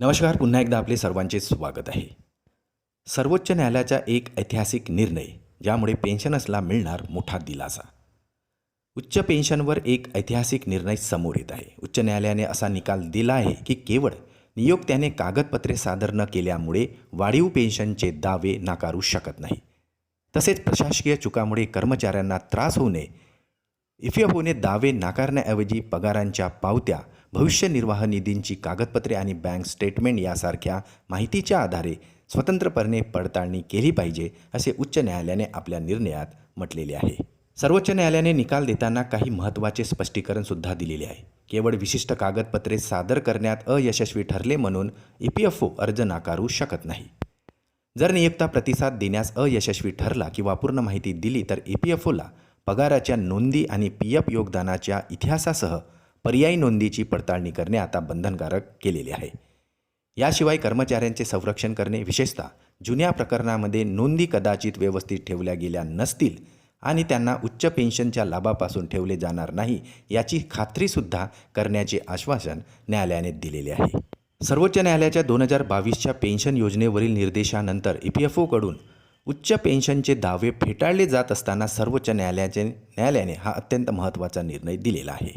नमस्कार. पुन्हा एकदा आपले सर्वांचे स्वागत आहे. सर्वोच्च न्यायालयाचा एक ऐतिहासिक निर्णय, ज्यामुळे पेन्शनर्सला मिळणार मोठा दिलासा. उच्च पेन्शनवर एक ऐतिहासिक निर्णय समोर येत आहे. उच्च न्यायालयाने असा निकाल दिला आहे की केवळ नियोक्त्याने कागदपत्रे सादर न केल्यामुळे वाढीव पेन्शनचे दावे नाकारू शकत नाही. तसेच प्रशासकीय चुकामुळे कर्मचाऱ्यांना त्रास होऊ नये, EPFOने दावे नाकारण्याऐवजी पगारांच्या पावत्या, भविष्य निर्वाह निधींची कागदपत्रे आणि बँक स्टेटमेंट यासारख्या माहितीच्या आधारे स्वतंत्रपणे पडताळणी केली पाहिजे, असे उच्च न्यायालयाने आपल्या निर्णयात म्हटलेले आहे. सर्वोच्च न्यायालयाने निकाल देताना काही महत्त्वाचे स्पष्टीकरणसुद्धा दिलेले आहे. केवळ विशिष्ट कागदपत्रे सादर करण्यात अयशस्वी ठरले म्हणून EPFO अर्ज नाकारू शकत नाही. जर नियोक्ता प्रतिसाद देण्यास अयशस्वी ठरला किंवा अपूर्ण माहिती दिली तर EPFOला पगाराच्या नोंदी आणि PF योगदानाच्या इतिहासासह पर्यायी नोंदीची पडताळणी करणे आता बंधनकारक केलेले आहे. याशिवाय कर्मचाऱ्यांचे संरक्षण करणे, विशेषतः जुन्या प्रकरणामध्ये नोंदी कदाचित व्यवस्थित ठेवल्या गेल्या नसतील आणि त्यांना उच्च पेन्शनच्या लाभापासून ठेवले जाणार नाही, याची खात्रीसुद्धा करण्याचे आश्वासन न्यायालयाने दिलेले आहे. सर्वोच्च न्यायालयाच्या 2022च्या पेन्शन योजनेवरील निर्देशानंतर EPFOकडून उच्च पेन्शनचे दावे फेटाळले जात असताना सर्वोच्च न्यायालयाने हा अत्यंत महत्त्वाचा निर्णय दिलेला आहे.